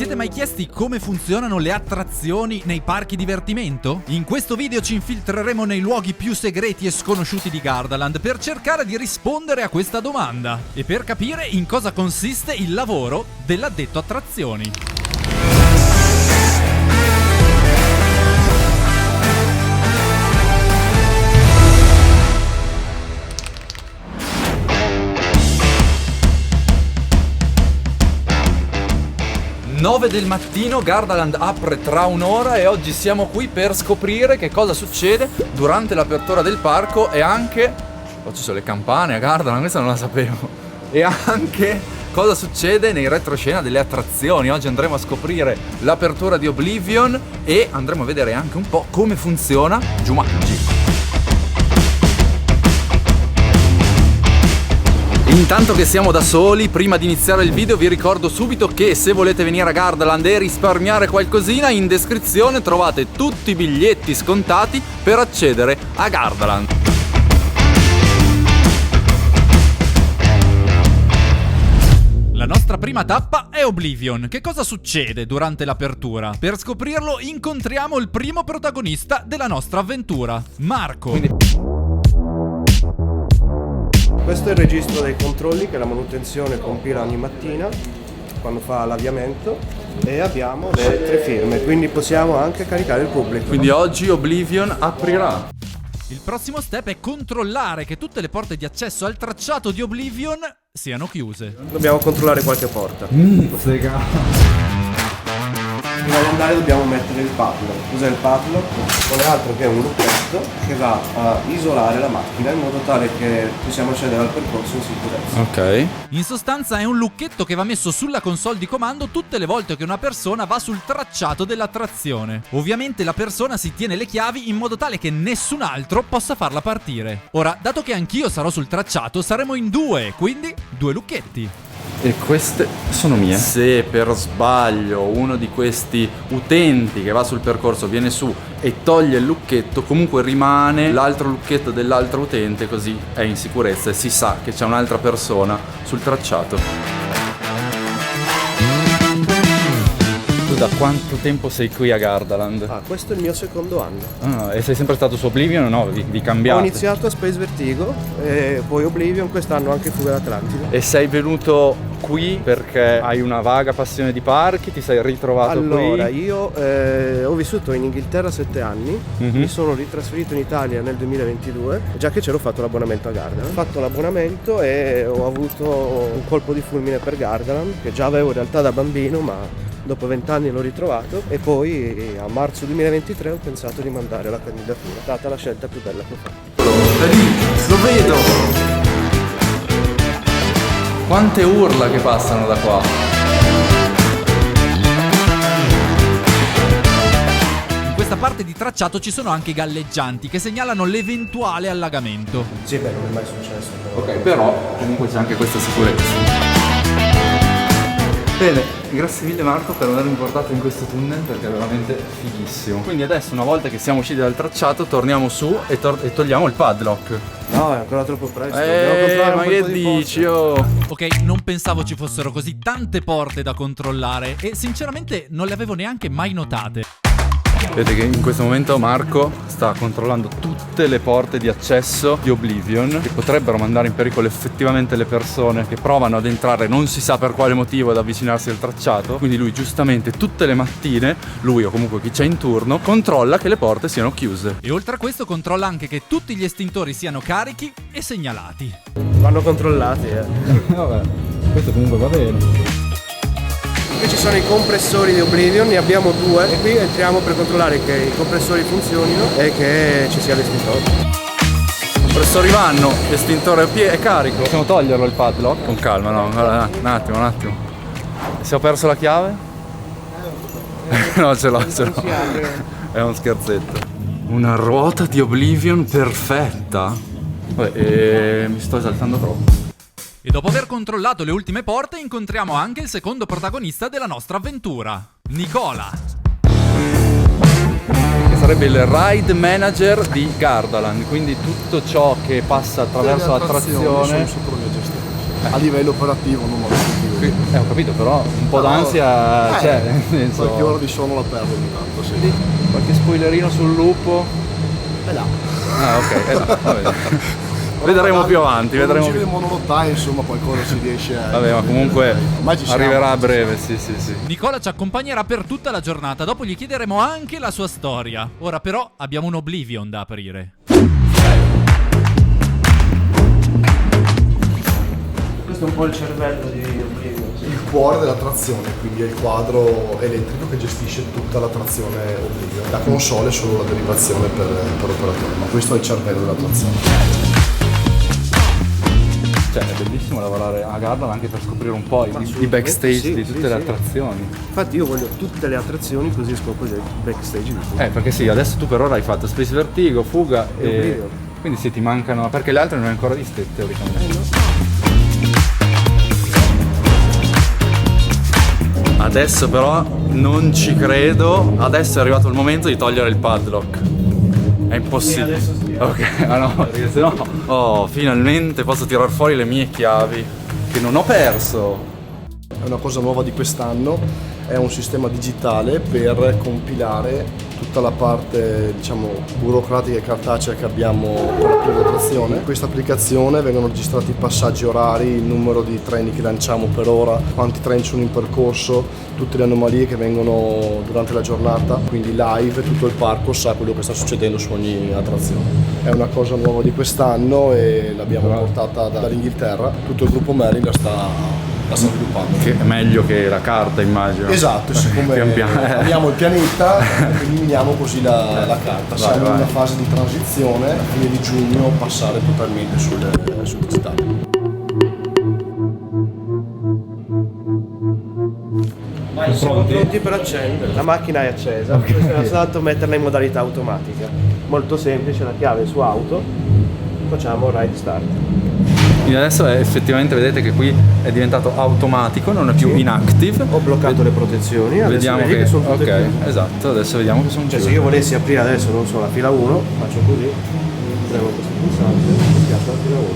siete mai chiesti come funzionano le attrazioni nei parchi divertimento? In questo video ci infiltreremo nei luoghi più segreti e sconosciuti di Gardaland per cercare di rispondere a questa domanda e per capire in cosa consiste il lavoro dell'addetto attrazioni. 9 del mattino, Gardaland apre tra un'ora e oggi siamo qui per scoprire che cosa succede durante l'apertura del parco e anche... Oh, ci sono le campane a Gardaland, questa non la sapevo. E anche cosa succede nei retroscena delle attrazioni. Oggi andremo a scoprire l'apertura di Oblivion e andremo a vedere anche un po' come funziona Jumanji. Intanto che siamo da soli, prima di iniziare il video vi ricordo subito che se volete venire a Gardaland e risparmiare qualcosina, in descrizione trovate tutti i biglietti scontati per accedere a Gardaland. La nostra prima tappa è Oblivion. Che cosa succede durante l'apertura? Per scoprirlo incontriamo il primo protagonista della nostra avventura, Marco. Questo è il registro dei controlli che la manutenzione compila ogni mattina quando fa l'avviamento e abbiamo le 3 firme, quindi possiamo anche caricare il pubblico. Quindi oggi Oblivion aprirà. Il prossimo step è controllare che tutte le porte di accesso al tracciato di Oblivion siano chiuse. Dobbiamo controllare qualche porta. Prima di andare dobbiamo mettere il padlock. Cos'è il padlock? Non è altro che un lucchetto che va a isolare la macchina in modo tale che possiamo accedere al percorso in sicurezza. Ok. In sostanza è un lucchetto che va messo sulla console di comando tutte le volte che una persona va sul tracciato dell'attrazione. Ovviamente la persona si tiene le chiavi in modo tale che nessun altro possa farla partire. Ora, dato che anch'io sarò sul tracciato, saremo in 2, quindi 2 lucchetti. E queste sono mie. Se per sbaglio uno di questi utenti che va sul percorso viene su e toglie il lucchetto, comunque rimane l'altro lucchetto dell'altro utente, così è in sicurezza e si sa che c'è un'altra persona sul tracciato. Tu da quanto tempo sei qui a Gardaland? Questo è il mio secondo anno. E sei sempre stato su Oblivion o no? Vi cambiate? Ho iniziato a Space Vertigo e poi Oblivion, quest'anno anche Fuga d'Atlantide. E sei venuto qui perché hai una vaga passione di parchi? Ti sei ritrovato qui? Allora, io ho vissuto in Inghilterra 7 anni, mi sono ritrasferito in Italia nel 2022, già che c'ero fatto l'abbonamento a Gardaland. Ho fatto l'abbonamento e ho avuto un colpo di fulmine per Gardaland, che già avevo in realtà da bambino, ma dopo 20 anni l'ho ritrovato e poi a marzo 2023 ho pensato di mandare la candidatura, data la scelta più bella che ho fatto. Da lì, lo vedo! Quante urla che passano da qua! In questa parte di tracciato ci sono anche i galleggianti che segnalano l'eventuale allagamento. Sì, beh, non è mai successo. Ok, però comunque c'è anche questa sicurezza. Bene, grazie mille Marco per avermi portato in questo tunnel perché è veramente fighissimo. Quindi adesso, una volta che siamo usciti dal tracciato, torniamo su e togliamo il padlock. No, è ancora troppo presto. Dobbiamo comprare ma un che po' di dici? porte. Ok, non pensavo ci fossero così tante porte da controllare e sinceramente non le avevo neanche mai notate. Vedete che in questo momento Marco sta controllando tutte le porte di accesso di Oblivion che potrebbero mandare in pericolo effettivamente le persone che provano ad entrare non si sa per quale motivo ad avvicinarsi al tracciato. Quindi lui giustamente tutte le mattine, lui o comunque chi c'è in turno, controlla che le porte siano chiuse. E oltre a questo controlla anche che tutti gli estintori siano carichi e segnalati. Vanno controllati, Vabbè, questo comunque va bene. Qui ci sono i compressori di Oblivion, ne abbiamo 2 e qui entriamo per controllare che i compressori funzionino e che ci sia l'estintore. I compressori vanno, l'estintore è carico. Possiamo toglierlo il padlock? Con calma, no, guarda, un attimo. E se ho perso la chiave? No, ce l'ho. È un scherzetto. Una ruota di Oblivion perfetta. Vabbè, mi sto esaltando troppo. E dopo aver controllato le ultime porte incontriamo anche il secondo protagonista della nostra avventura, Nicola. Che sarebbe il ride manager di Gardaland, quindi tutto ciò che passa attraverso l'attrazione sono sotto la mia gestione. A livello operativo non ho obiettivo. Ho capito, però un po' d'ansia c'è, nel senso... Qualche ora di sonno la perdo ogni tanto, sì. Qualche spoilerino sul lupo? Là. Ah, ok, va bene. Vedremo più avanti, vedremo più. più. In monolotà, insomma, qualcosa si riesce a... Vabbè, ma comunque Ma ci siamo. arriverà a breve, sì. Nicola ci accompagnerà per tutta la giornata, dopo gli chiederemo anche la sua storia. Ora però abbiamo un Oblivion da aprire. Questo è un po' il cervello di Oblivion. Il cuore della trazione, quindi è il quadro elettrico che gestisce tutta la trazione Oblivion. La console è solo la derivazione per l'operatore, ma questo è il cervello della trazione. Cioè, è bellissimo lavorare a Gardaland anche per scoprire un po' i backstage sì, di tutte sì, le sì. attrazioni. Infatti io voglio tutte le attrazioni così scopro il backstage di tutto. Perché sì, adesso tu per ora hai fatto Space Vertigo, Fuga E Oblivion. quindi sì, ti mancano, perché le altre non hai ancora viste teoricamente. Adesso però non ci credo, adesso è arrivato il momento di togliere il padlock. È impossibile. Sì, adesso sì. Ok, no, perché sennò... Oh, finalmente posso tirar fuori le mie chiavi, che non ho perso. È una cosa nuova di quest'anno, è un sistema digitale per compilare tutta la parte, diciamo, burocratica e cartacea che abbiamo per la prenotazione. Questa applicazione vengono registrati i passaggi orari, il numero di treni che lanciamo per ora, quanti treni sono in percorso, tutte le anomalie che vengono durante la giornata, quindi live tutto il parco sa quello che sta succedendo su ogni attrazione. È una cosa nuova di quest'anno e l'abbiamo portata dall'Inghilterra, tutto il gruppo Merlin la sta sviluppando. Che è meglio che la carta, immagino. Esatto, siccome Pian piano. abbiamo il pianeta, eliminiamo così la carta. Siamo in una fase di transizione, a fine di giugno passare totalmente sul digitale. Siamo pronti per accendere. La macchina è accesa. Bisogna soltanto metterla in modalità automatica. Molto semplice, la chiave su auto. Facciamo ride start. Quindi adesso effettivamente vedete che qui è diventato automatico, non è più inactive. Ho bloccato le protezioni, adesso Vediamo vedi che sono tutte ok, chiuse. esatto, adesso vediamo che sono Cioè chiuse. se io volessi aprire adesso, non so, la fila 1, faccio così, premo questo pulsante, schiaccio la fila 1.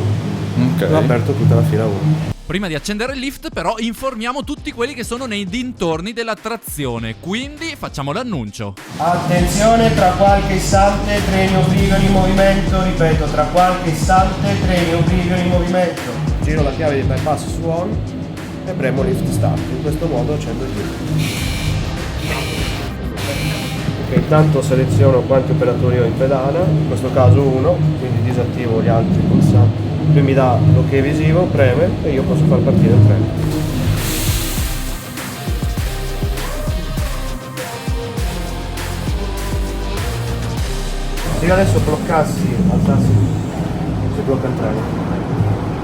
Ok. Ho aperto tutta la fila 1. Prima di accendere il lift però informiamo tutti quelli che sono nei dintorni dell'attrazione, quindi facciamo l'annuncio. Attenzione, tra qualche istante treni Oblivion in movimento, ripeto, tra qualche istante treni Oblivion in movimento. Giro la chiave di bypass su on e premo lift start, in questo modo accendo il lift. Ok, intanto seleziono quanti operatori ho in pedana, in questo caso uno, quindi disattivo gli altri pulsanti. Lui mi dà l'ok visivo, preme e io posso far partire il treno. Se io adesso bloccassi, alzassi, si blocca il treno.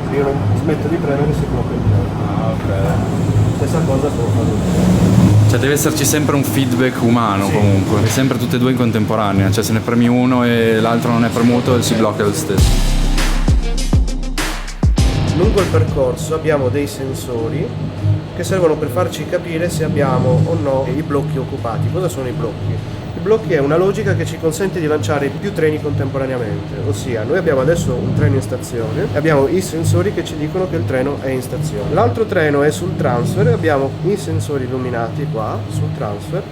Se io non smetto di premere si blocca il treno. Ah, ok. Stessa cosa sto facendo. Cioè deve esserci sempre un feedback umano comunque, sempre tutte e due in contemporanea, cioè se ne premi uno e l'altro non è premuto si blocca lo stesso. Lungo il percorso abbiamo dei sensori che servono per farci capire se abbiamo o no i blocchi occupati. Cosa sono i blocchi? I blocchi è una logica che ci consente di lanciare più treni contemporaneamente, ossia noi abbiamo adesso un treno in stazione e abbiamo i sensori che ci dicono che il treno è in stazione. L'altro treno è sul transfer e abbiamo i sensori illuminati qua sul transfer,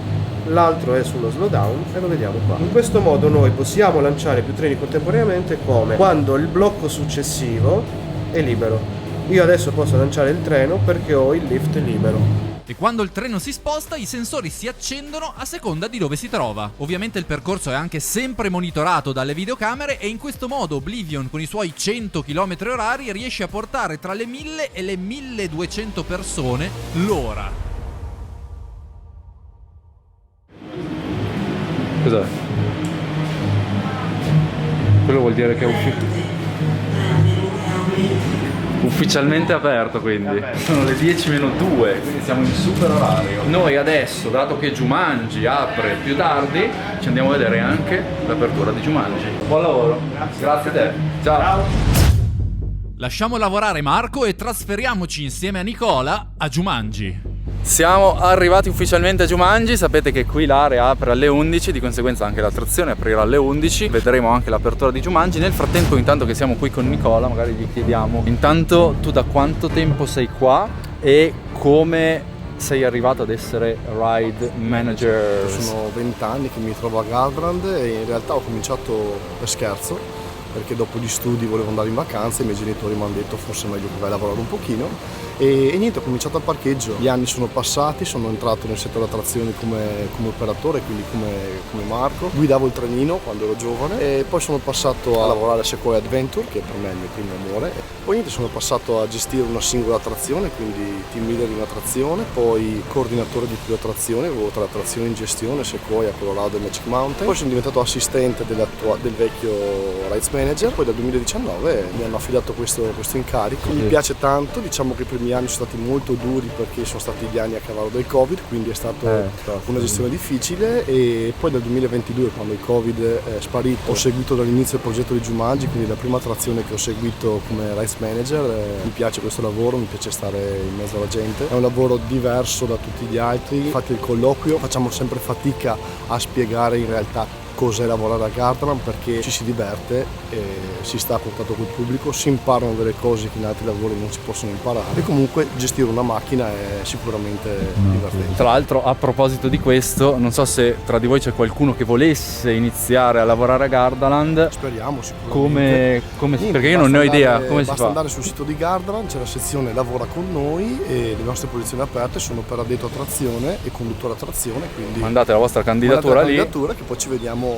l'altro è sullo slowdown e lo vediamo qua. In questo modo noi possiamo lanciare più treni contemporaneamente come quando il blocco successivo è libero. Io adesso posso lanciare il treno perché ho il lift libero. E quando il treno si sposta, i sensori si accendono a seconda di dove si trova. Ovviamente il percorso è anche sempre monitorato dalle videocamere e in questo modo Oblivion con i suoi 100 km/h riesce a portare tra le 1000 e le 1200 persone l'ora. Cos'è? Quello vuol dire che è ufficialmente aperto, quindi sono le 10:02, quindi siamo in super orario. Noi adesso, dato che Jumanji apre più tardi, ci andiamo a vedere anche l'apertura di Jumanji. Buon lavoro. Grazie a te. Ciao. Lasciamo lavorare Marco e trasferiamoci insieme a Nicola a Jumanji. Siamo arrivati ufficialmente a Jumanji, sapete che qui l'area apre alle 11, di conseguenza anche l'attrazione aprirà alle 11, vedremo anche l'apertura di Jumanji. Nel frattempo, intanto che siamo qui con Nicola, magari gli chiediamo, intanto tu da quanto tempo sei qua e come sei arrivato ad essere ride manager? Sono 20 anni che mi trovo a Gardaland e in realtà ho cominciato per scherzo, perché dopo gli studi volevo andare in vacanza e i miei genitori mi hanno detto forse è meglio che vai a lavorare un pochino e niente, ho cominciato al parcheggio. Gli anni sono passati, sono entrato nel settore attrazioni come operatore, quindi come Marco. Guidavo il trenino quando ero giovane e poi sono passato a lavorare a Sequoia Adventure, che per me è il mio primo amore. Poi niente, sono passato a gestire una singola attrazione, quindi team leader in attrazione, poi coordinatore di più attrazioni, avevo 3 attrazioni in gestione, Sequoia, Colorado e Magic Mountain. Poi sono diventato assistente del vecchio Rides Manager, poi dal 2019 mi hanno affidato questo incarico. Mi piace tanto, diciamo che i primi anni sono stati molto duri perché sono stati gli anni a cavallo del Covid, quindi è stata una gestione difficile e poi dal 2022, quando il Covid è sparito, ho seguito dall'inizio il progetto di Jumanji, quindi la prima attrazione che ho seguito come Rides Manager. Mi piace questo lavoro, mi piace stare in mezzo alla gente, è un lavoro diverso da tutti gli altri. Infatti il colloquio facciamo sempre fatica a spiegare in realtà cos'è lavorare a Gardaland, perché ci si diverte, si sta a contatto col pubblico, si imparano delle cose che in altri lavori non si possono imparare e comunque gestire una macchina è sicuramente divertente. Tra l'altro, a proposito di questo, non so se tra di voi c'è qualcuno che volesse iniziare a lavorare a Gardaland. Speriamo sicuramente. Come perché io non ne ho idea come si fa. Basta andare sul sito di Gardaland, c'è la sezione lavora con noi e le nostre posizioni aperte sono per addetto a trazione e conduttore a trazione, quindi mandate la vostra candidatura lì che poi ci vediamo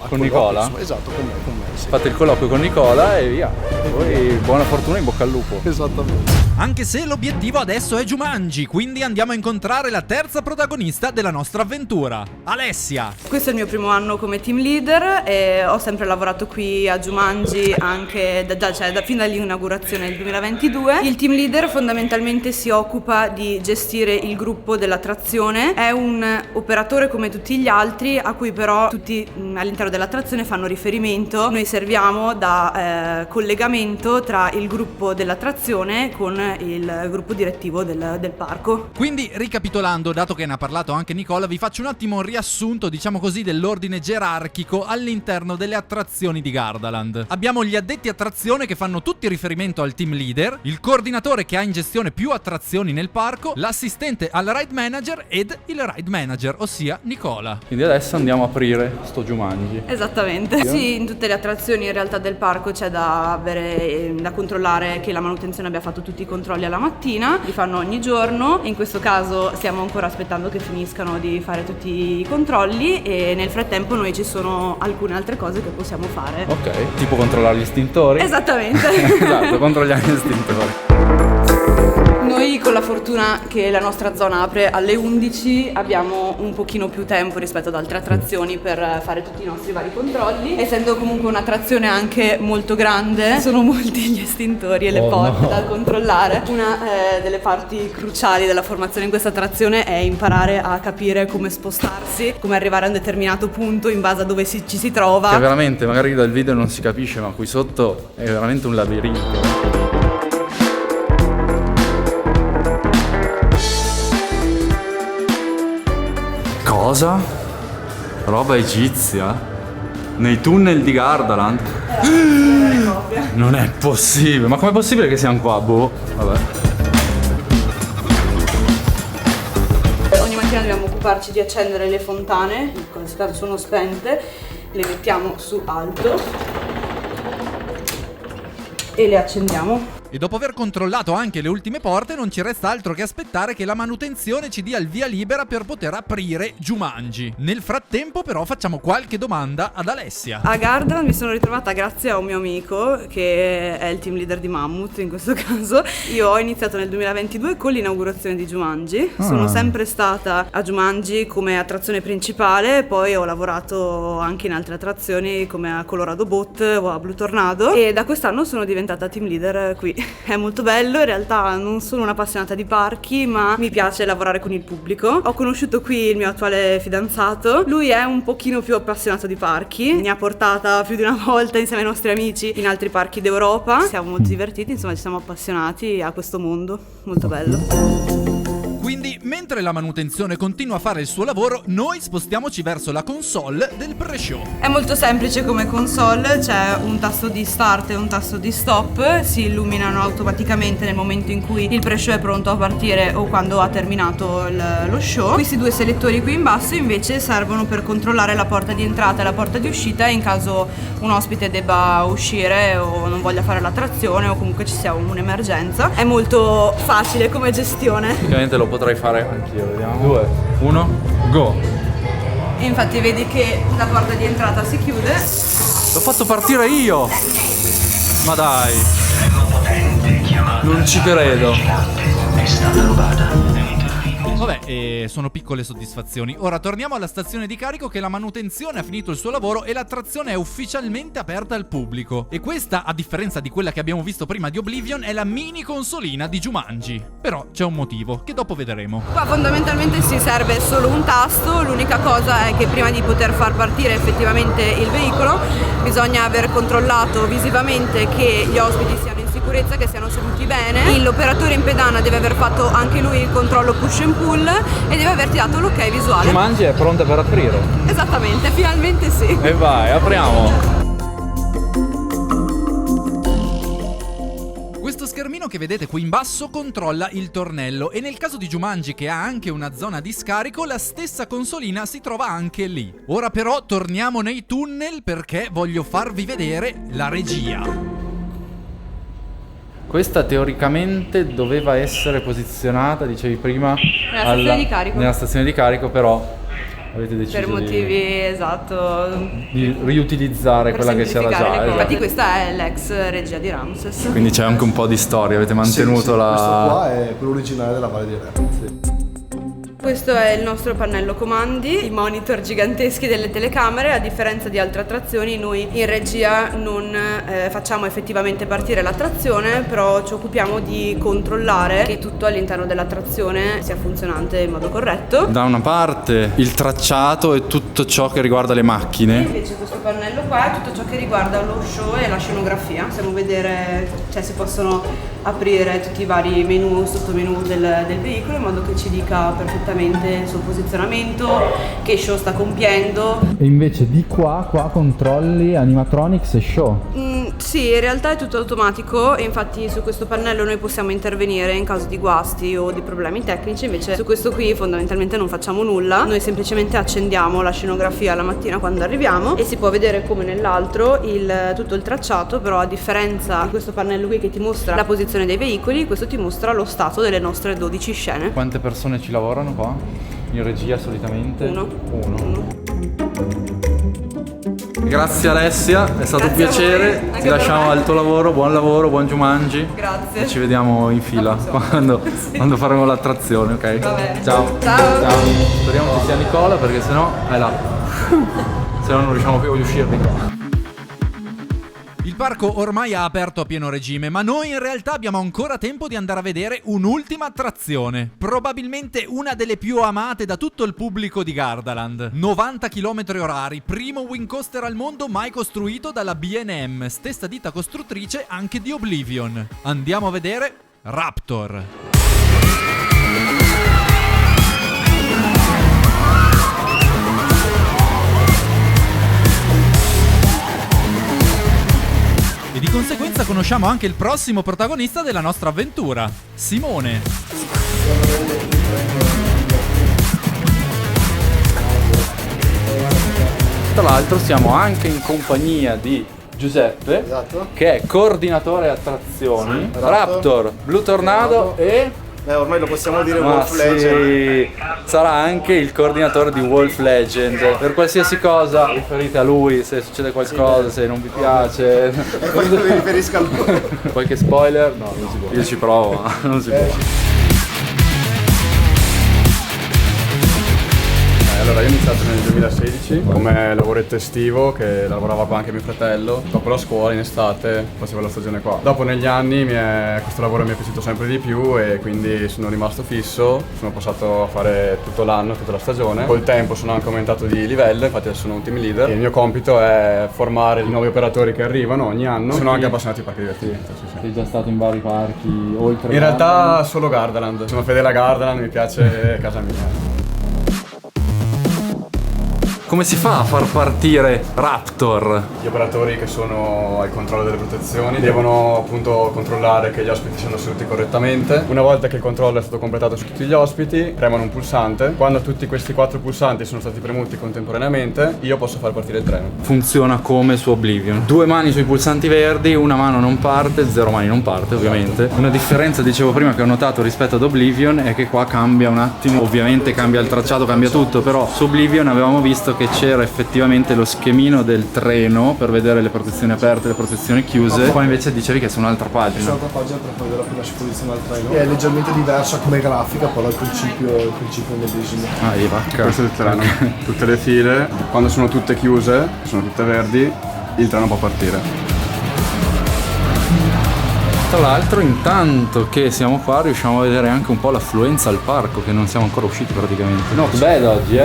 con Nicola. Esatto, con me sì. Fate il colloquio con Nicola e via. Poi buona fortuna, in bocca al lupo. Esattamente. Anche se l'obiettivo adesso è Jumanji, quindi andiamo a incontrare la terza protagonista della nostra avventura, Alessia. Questo è il mio primo anno come team leader e ho sempre lavorato qui a Jumanji anche fin dall'inaugurazione del 2022. Il team leader fondamentalmente si occupa di gestire il gruppo dell'attrazione, è un operatore come tutti gli altri a cui però tutti all'interno dell'attrazione fanno riferimento. Noi serviamo da collegamento tra il gruppo dell'attrazione con il gruppo direttivo del parco. Quindi, ricapitolando, dato che ne ha parlato anche Nicola, vi faccio un attimo un riassunto, diciamo così, dell'ordine gerarchico all'interno delle attrazioni di Gardaland. Abbiamo gli addetti attrazione che fanno tutti riferimento al team leader, il coordinatore che ha in gestione più attrazioni nel parco, l'assistente al ride manager ed il ride manager, ossia Nicola. Quindi adesso andiamo a aprire sto Jumanji. Esattamente. Sì, in tutte le attrazioni in realtà del parco c'è da controllare che la manutenzione abbia fatto tutti i controlli alla mattina, li fanno ogni giorno. In questo caso stiamo ancora aspettando che finiscano di fare tutti i controlli e nel frattempo noi ci sono alcune altre cose che possiamo fare. Ok, tipo controllare gli estintori. Esattamente. Esatto, controlliamo gli estintori. Noi con la fortuna che la nostra zona apre alle 11 abbiamo un pochino più tempo rispetto ad altre attrazioni per fare tutti i nostri vari controlli. Essendo comunque un'attrazione anche molto grande, sono molti gli estintori e le porte da controllare. Una delle parti cruciali della formazione in questa attrazione è imparare a capire come spostarsi, come arrivare a un determinato punto in base a dove ci si trova. Che veramente, magari dal video non si capisce, ma qui sotto è veramente un labirinto. Cosa? Roba egizia? Nei tunnel di Gardaland? Non è possibile, ma com'è possibile che siamo qua? Boh, vabbè. Ogni mattina dobbiamo occuparci di accendere le fontane, in questo caso sono spente, le mettiamo su alto e le accendiamo. E dopo aver controllato anche le ultime porte, non ci resta altro che aspettare che la manutenzione ci dia il via libera per poter aprire Jumanji. Nel frattempo però facciamo qualche domanda ad Alessia. A Gardaland mi sono ritrovata grazie a un mio amico che è il team leader di Mammut in questo caso. Io ho iniziato nel 2022 con l'inaugurazione di Jumanji. Sono sempre stata a Jumanji come attrazione principale, poi ho lavorato anche in altre attrazioni come a Colorado Boat o a Blue Tornado e da quest'anno sono diventata team leader qui. È molto bello, in realtà non sono un'appassionata di parchi, ma mi piace lavorare con il pubblico. Ho conosciuto qui il mio attuale fidanzato, lui è un pochino più appassionato di parchi, mi ha portata più di una volta insieme ai nostri amici in altri parchi d'Europa. Siamo molto divertiti, insomma ci siamo appassionati a questo mondo, molto bello. Quindi, mentre la manutenzione continua a fare il suo lavoro, noi spostiamoci verso la console del pre-show. È molto semplice come console, c'è un tasto di start e un tasto di stop, si illuminano automaticamente nel momento in cui il pre-show è pronto a partire o quando ha terminato lo show. Questi due selettori qui in basso invece servono per controllare la porta di entrata e la porta di uscita in caso un ospite debba uscire o non voglia fare l'attrazione o comunque ci sia un'emergenza. È molto facile come gestione. Ovviamente lo potrei fare anch'io, vediamo. 2, 1, go! E infatti vedi che la porta di entrata si chiude. L'ho fatto partire io! Ma dai! Non ci credo! Vabbè, sono piccole soddisfazioni. Ora torniamo alla stazione di carico che la manutenzione ha finito il suo lavoro e l'attrazione è ufficialmente aperta al pubblico. E questa, a differenza di quella che abbiamo visto prima di Oblivion, è la mini consolina di Jumanji. Però c'è un motivo, che dopo vedremo. Qua fondamentalmente si serve solo un tasto, l'unica cosa è che prima di poter far partire effettivamente il veicolo bisogna aver controllato visivamente che gli ospiti siano in sicurezza, che siano seduti bene. L'operatore in pedana deve aver fatto anche lui il controllo push and pull e deve averti dato l'ok visuale. Jumanji è pronta per aprire. Esattamente, finalmente sì. E vai, apriamo! Questo schermino che vedete qui in basso controlla il tornello e nel caso di Jumanji, che ha anche una zona di scarico, la stessa consolina si trova anche lì. Ora però torniamo nei tunnel perché voglio farvi vedere la regia. Questa teoricamente doveva essere posizionata, dicevi prima, Nella stazione di carico. Nella stazione di carico, però avete deciso Per motivi, esatto, di riutilizzare per quella che c'era semplificare già. le cose. Esatto. Infatti questa è l'ex regia di Ramses. Quindi c'è anche un po' di storia, avete mantenuto Sì, la... Questo qua è quello originale della Valle di Re. Sì. Questo è il nostro pannello comandi, i monitor giganteschi delle telecamere. A differenza di altre attrazioni, noi in regia non facciamo effettivamente partire l'attrazione, però ci occupiamo di controllare che tutto all'interno dell'attrazione sia funzionante in modo corretto. Da una parte il tracciato e tutto ciò che riguarda le E macchine. invece questo pannello qua è tutto ciò che riguarda lo show e la scenografia. Possiamo vedere, cioè si possono aprire tutti i vari menu, sottomenu del veicolo in modo che ci dica perfettamente il suo posizionamento, che show sta compiendo. E invece di qua controlli animatronics e show. Sì, in realtà è tutto automatico e infatti su questo pannello noi possiamo intervenire in caso di guasti o di problemi tecnici. Invece su questo qui fondamentalmente non facciamo nulla, noi semplicemente accendiamo la scenografia la mattina quando arriviamo e si può vedere come nell'altro tutto il tracciato, però a differenza di questo pannello qui che ti mostra la posizione dei veicoli, questo ti mostra lo stato delle nostre 12 scene. Quante persone ci lavorano qua? In regia solitamente? Uno. Grazie Alessia, è stato un Grazie a piacere, voi, anche ti per lasciamo me. al tuo lavoro, buon Jumanji. Grazie. E ci vediamo in fila quando faremo l'attrazione, ok? Va bene. Ciao. Ciao. Speriamo ci sia Nicola perché sennò è là. Se no non riusciamo più a uscire di qua. Il parco ormai ha aperto a pieno regime, ma noi in realtà abbiamo ancora tempo di andare a vedere un'ultima attrazione. Probabilmente una delle più amate da tutto il pubblico di Gardaland. 90 km/h, primo wing coaster al mondo mai costruito dalla B&M, stessa ditta costruttrice anche di Oblivion. Andiamo a vedere Raptor. E di conseguenza conosciamo anche il prossimo protagonista della nostra avventura, Simone. Tra l'altro siamo anche in compagnia di Giuseppe, Esatto. che è coordinatore attrazioni, Sì, Raptor, Blue Tornado e... Ormai lo possiamo dire, Ma Wolf Legend. sì, sarà anche il coordinatore di Wolf Legend. Per qualsiasi cosa riferite a lui, se succede qualcosa, se non vi piace. È quello che mi riferisco a lui. Qualche spoiler? No, non si può. Io ci provo, ma non si può. Allora io iniziato nel 2016 come lavoretto estivo, che lavorava qua anche mio fratello. Dopo la scuola in estate facevo la stagione qua. Dopo negli anni questo lavoro mi è piaciuto sempre di più e quindi sono rimasto fisso. Sono passato a fare tutto l'anno, tutta la stagione. Col tempo sono anche aumentato di livello, infatti adesso sono un team leader. E il mio compito è formare i nuovi operatori che arrivano ogni anno. Sono anche appassionato di parchi divertimento. Sì. Sei già stato in vari parchi oltre? In realtà solo Gardaland. Sono fedele a Gardaland, mi piace casa mia. Come si fa a far partire Raptor? Gli operatori che sono al controllo delle protezioni devono appunto controllare che gli ospiti siano seduti correttamente. Una volta che il controllo è stato completato su tutti gli ospiti, premono un pulsante. Quando tutti questi 4 pulsanti sono stati premuti contemporaneamente, io posso far partire il treno. Funziona come su Oblivion. 2 mani sui pulsanti verdi, una mano non parte, 0 mani non parte ovviamente. Una differenza, dicevo prima, che ho notato rispetto ad Oblivion è che qua cambia un attimo. Ovviamente cambia il tracciato, cambia tutto, però su Oblivion avevamo visto che c'era effettivamente lo schemino del treno per vedere le protezioni aperte e le protezioni chiuse. Qua invece dicevi che è su un'altra pagina. Sull'altra pagina per vedere come si posiziona il treno. È leggermente diversa come grafica, però il principio è medesimo. Ah, vacca. Questo è il treno. Tutte le file, quando sono tutte chiuse, sono tutte verdi, il treno può partire. Tra l'altro, intanto che siamo qua, riusciamo a vedere anche un po' l'affluenza al parco, che non siamo ancora usciti praticamente. Not bad oggi,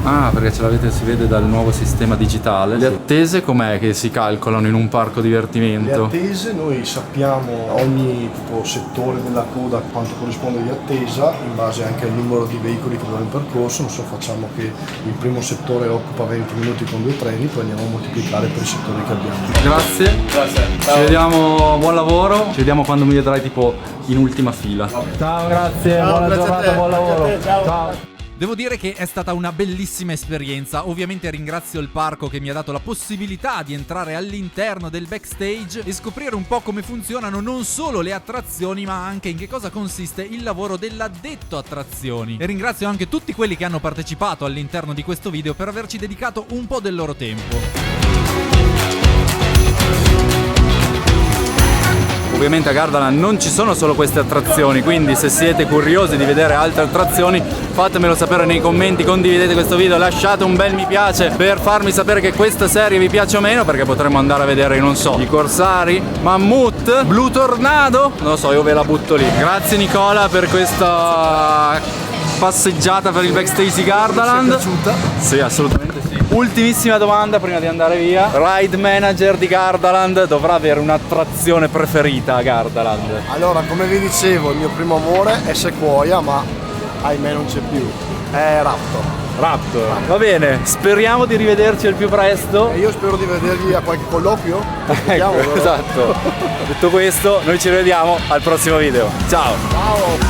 Ah, perché si vede dal nuovo sistema digitale. Le attese com'è che si calcolano in un parco divertimento? Le attese, noi sappiamo ogni tipo settore della coda quanto corrisponde di attesa, in base anche al numero di veicoli che abbiamo in percorso. Non so, facciamo che il primo settore occupa 20 minuti con 2 treni, poi andiamo a moltiplicare per i settori che abbiamo. Grazie. Ci vediamo, buon lavoro. Ci vediamo quando mi vedrai tipo in ultima fila. Ciao, grazie, buona giornata, buon lavoro. Ciao. Devo dire che è stata una bellissima esperienza. Ovviamente ringrazio il parco che mi ha dato la possibilità di entrare all'interno del backstage e scoprire un po' come funzionano non solo le attrazioni, ma anche in che cosa consiste il lavoro dell'addetto attrazioni. E ringrazio anche tutti quelli che hanno partecipato all'interno di questo video per averci dedicato un po' del loro tempo. Ovviamente a Gardaland non ci sono solo queste attrazioni, quindi se siete curiosi di vedere altre attrazioni fatemelo sapere nei commenti, condividete questo video, lasciate un bel mi piace per farmi sapere che questa serie vi piace o meno, perché potremmo andare a vedere, non so, i corsari, Mammut, Blue Tornado, non lo so, io ve la butto lì. Grazie Nicola per questa passeggiata per il backstage di Gardaland. Ti è piaciuta? Sì, assolutamente sì. Ultimissima domanda prima di andare via. Ride manager di Gardaland dovrà avere un'attrazione preferita a Gardaland. Allora, come vi dicevo, il mio primo amore è Sequoia, ma ahimè non c'è più. È Raptor. Va bene, speriamo di rivederci al più presto. E io spero di vedervi a qualche colloquio. Vediamo, Ecco, esatto. Detto questo, noi ci rivediamo al prossimo video. Ciao. Ciao.